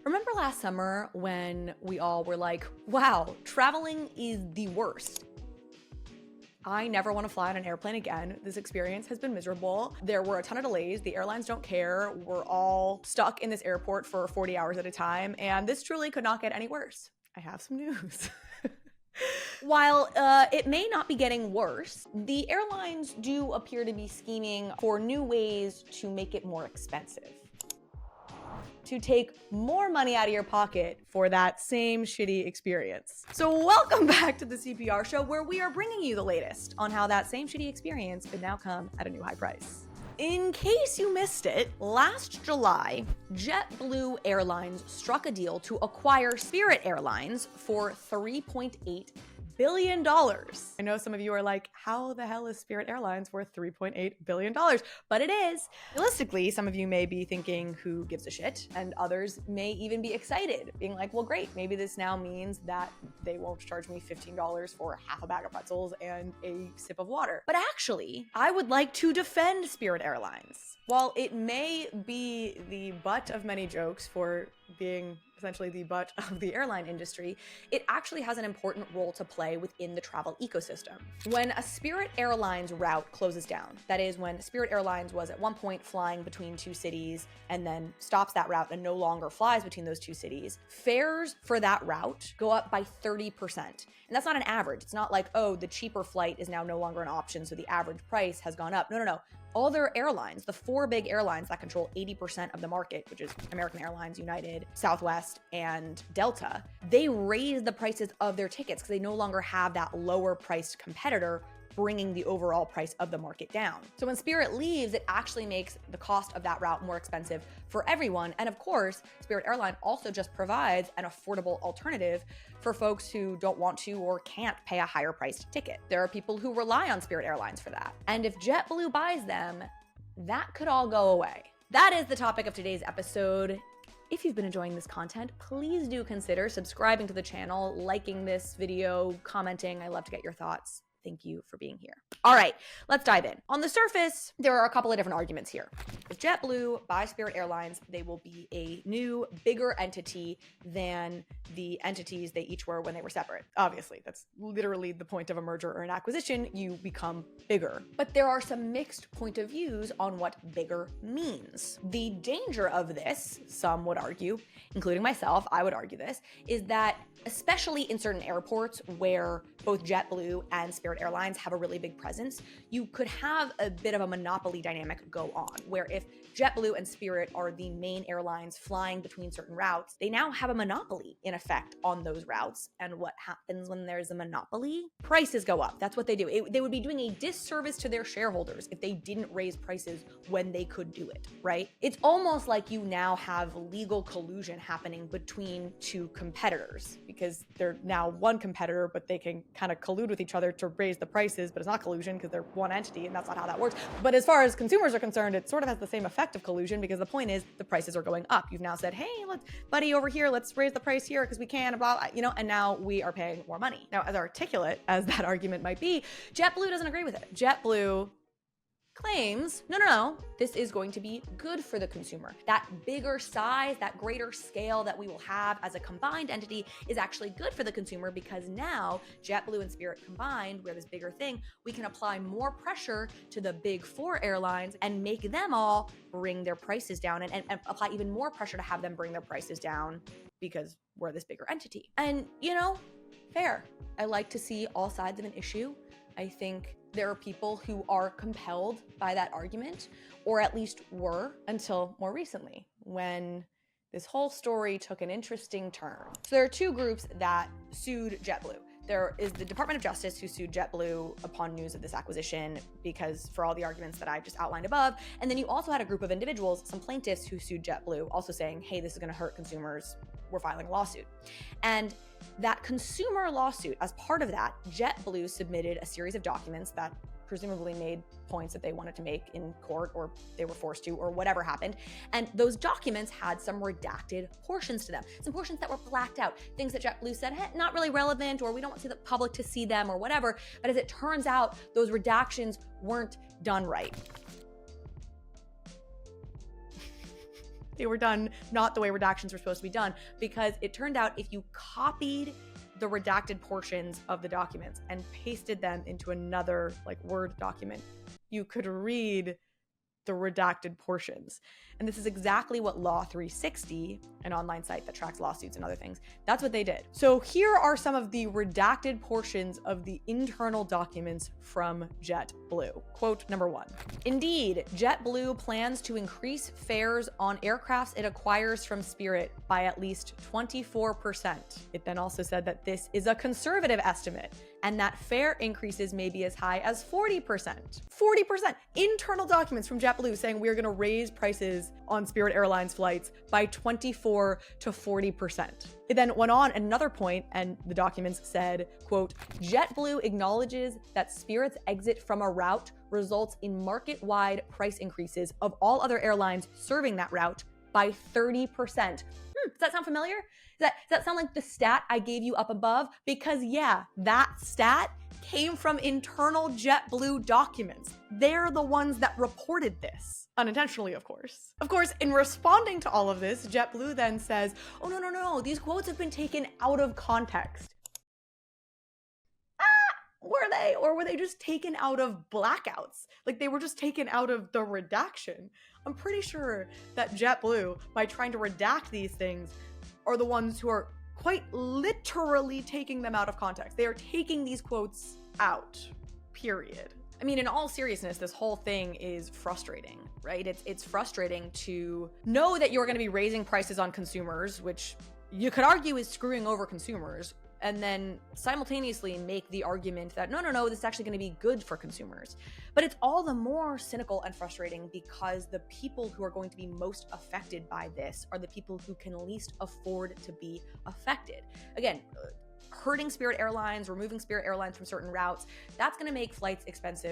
Remember last summer when we all were like, wow, traveling is the worst. I never want to fly on an airplane again. This experience has been miserable. There were a ton of delays. The airlines don't care. We're all stuck in this airport for 40 hours at a time. And this truly could not get any worse. I have some news. While it may not be getting worse, the airlines do appear to be scheming for new ways to make it more expensive, to take more money out of your pocket for that same shitty experience. So welcome back to the CPR show, where we are bringing you the latest on how that same shitty experience could now come at a new high price. In case you missed it, last July, JetBlue Airlines struck a deal to acquire Spirit Airlines for $3.8 billion. I know some of you are like, how the hell is Spirit Airlines worth $3.8 billion? But it is. Realistically, some of you may be thinking, who gives a shit? And others may even be excited, being like, well, great, maybe this now means that they won't charge me $15 for half a bag of pretzels and a sip of water. But actually, I would like to defend Spirit Airlines. While it may be the butt of many jokes for being essentially the butt of the airline industry, it actually has an important role to play within the travel ecosystem. When a Spirit Airlines route closes down, that is when Spirit Airlines was at one point flying between two cities and then stops that route and no longer flies between those two cities, fares for that route go up by 30%. And that's not an average. It's not like, oh, the cheaper flight is now no longer an option, so the average price has gone up. No. All their airlines, the four big airlines that control 80% of the market, which is American Airlines, United, Southwest, and Delta, they raise the prices of their tickets because they no longer have that lower priced competitor bringing the overall price of the market down. So when Spirit leaves, it actually makes the cost of that route more expensive for everyone. And of course, Spirit Airline also just provides an affordable alternative for folks who don't want to or can't pay a higher priced ticket. There are people who rely on Spirit Airlines for that. And if JetBlue buys them, that could all go away. That is the topic of today's episode. If you've been enjoying this content, please do consider subscribing to the channel, liking this video, commenting. I love to get your thoughts. Thank you for being here. All right, let's dive in. On the surface, there are a couple of different arguments here. If JetBlue buys Spirit Airlines, they will be a new, bigger entity than the entities they each were when they were separate. Obviously, that's literally the point of a merger or an acquisition. You become bigger. But there are some mixed point of views on what bigger means. The danger of this, some would argue, including myself, I would argue this, is that especially in certain airports where both JetBlue and Spirit Airlines have a really big presence, you could have a bit of a monopoly dynamic go on, where if JetBlue and Spirit are the main airlines flying between certain routes, they now have a monopoly in effect on those routes. And what happens when there's a monopoly? Prices go up. That's what they do. They would be doing a disservice to their shareholders if they didn't raise prices when they could do it, right? It's almost like you now have legal collusion happening between two competitors, because they're now one competitor, but they can kind of collude with each other to raise the prices, but it's not collusion because they're one entity, and that's not how that works. But as far as consumers are concerned, it sort of has the same effect of collusion, because the point is the prices are going up. You've now said, hey, buddy over here, let's raise the price here because we can, blah, blah, and now we are paying more money. Now, as articulate as that argument might be, JetBlue doesn't agree with it. JetBlue claims, no, this is going to be good for the consumer. That bigger size, that greater scale that we will have as a combined entity is actually good for the consumer, because now JetBlue and Spirit combined, we're this bigger thing, we can apply more pressure to the big four airlines and make them all bring their prices down, and apply even more pressure to have them bring their prices down because we're this bigger entity. And, fair. I like to see all sides of an issue. I think there are people who are compelled by that argument, or at least were until more recently, when this whole story took an interesting turn. So there are two groups that sued JetBlue. There is the Department of Justice, who sued JetBlue upon news of this acquisition because for all the arguments that I've just outlined above. And then you also had a group of individuals, some plaintiffs, who sued JetBlue, also saying, hey, this is going to hurt consumers. We're filing a lawsuit. And that consumer lawsuit, as part of that, JetBlue submitted a series of documents that presumably made points that they wanted to make in court, or they were forced to, or whatever happened. And those documents had some redacted portions to them, some portions that were blacked out, things that JetBlue said, hey, not really relevant, or we don't want the public to see them, or whatever. But as it turns out, those redactions weren't done right. They were done not the way redactions were supposed to be done, because it turned out if you copied the redacted portions of the documents and pasted them into another Word document, you could read the redacted portions. And this is exactly what Law 360, an online site that tracks lawsuits and other things, that's what they did. So here are some of the redacted portions of the internal documents from JetBlue. Quote number 1. Indeed, JetBlue plans to increase fares on aircrafts it acquires from Spirit by at least 24%. It then also said that this is a conservative estimate and that fare increases may be as high as 40%. 40%! Internal documents from JetBlue saying we're gonna raise prices on Spirit Airlines flights by 24 to 40%. It then went on at another point, and the documents said, quote, JetBlue acknowledges that Spirit's exit from a route results in market-wide price increases of all other airlines serving that route by 30%. Does that sound familiar? Does that sound like the stat I gave you up above? Because yeah, that stat came from internal JetBlue documents. They're the ones that reported this. Unintentionally, of course. Of course, in responding to all of this, JetBlue then says, oh, no, these quotes have been taken out of context. Were they? Or were they just taken out of blackouts? Like they were just taken out of the redaction. I'm pretty sure that JetBlue, by trying to redact these things, are the ones who are quite literally taking them out of context. They are taking these quotes out, period. I mean, in all seriousness, this whole thing is frustrating, right? It's frustrating to know that you're going to be raising prices on consumers, which you could argue is screwing over consumers, and then simultaneously make the argument that no, this is actually going to be good for consumers. But it's all the more cynical and frustrating because the people who are going to be most affected by this are the people who can least afford to be affected. Again, hurting Spirit Airlines, removing Spirit Airlines from certain routes, that's going to make flights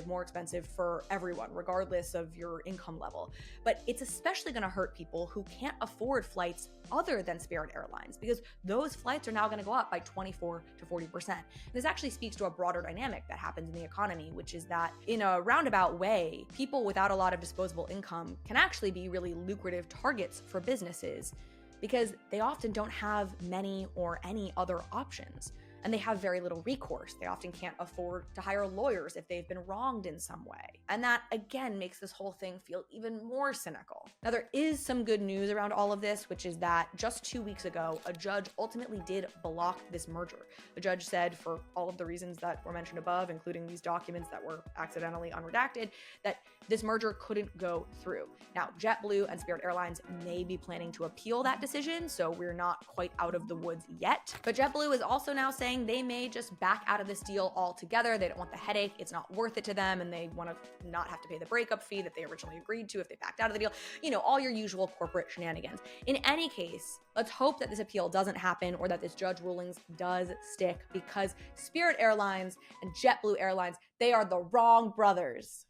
more expensive for everyone, regardless of your income level. But it's especially going to hurt people who can't afford flights other than Spirit Airlines, because those flights are now going to go up by 24 to 40%. This actually speaks to a broader dynamic that happens in the economy, which is that in a roundabout way, people without a lot of disposable income can actually be really lucrative targets for businesses, because they often don't have many or any other options, and they have very little recourse. They often can't afford to hire lawyers if they've been wronged in some way. And that, again, makes this whole thing feel even more cynical. Now, there is some good news around all of this, which is that just 2 weeks ago, a judge ultimately did block this merger. The judge said, for all of the reasons that were mentioned above, including these documents that were accidentally unredacted, that this merger couldn't go through. Now, JetBlue and Spirit Airlines may be planning to appeal that decision, so we're not quite out of the woods yet. But JetBlue is also now saying they may just back out of this deal altogether. They don't want the headache. It's not worth it to them, and they want to not have to pay the breakup fee that they originally agreed to if they backed out of the deal. You know, all your usual corporate shenanigans. In any case, let's hope that this appeal doesn't happen or that this judge rulings does stick, because Spirit Airlines and JetBlue Airlines, they are the wrong brothers.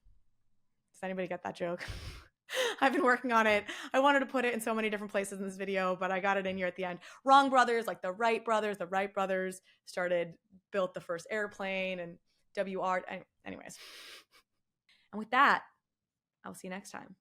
Does anybody get that joke? I've been working on it. I wanted to put it in so many different places in this video, but I got it in here at the end. Wrong brothers, like the Wright brothers. The Wright brothers built the first airplane, and anyways. And with that, I'll see you next time.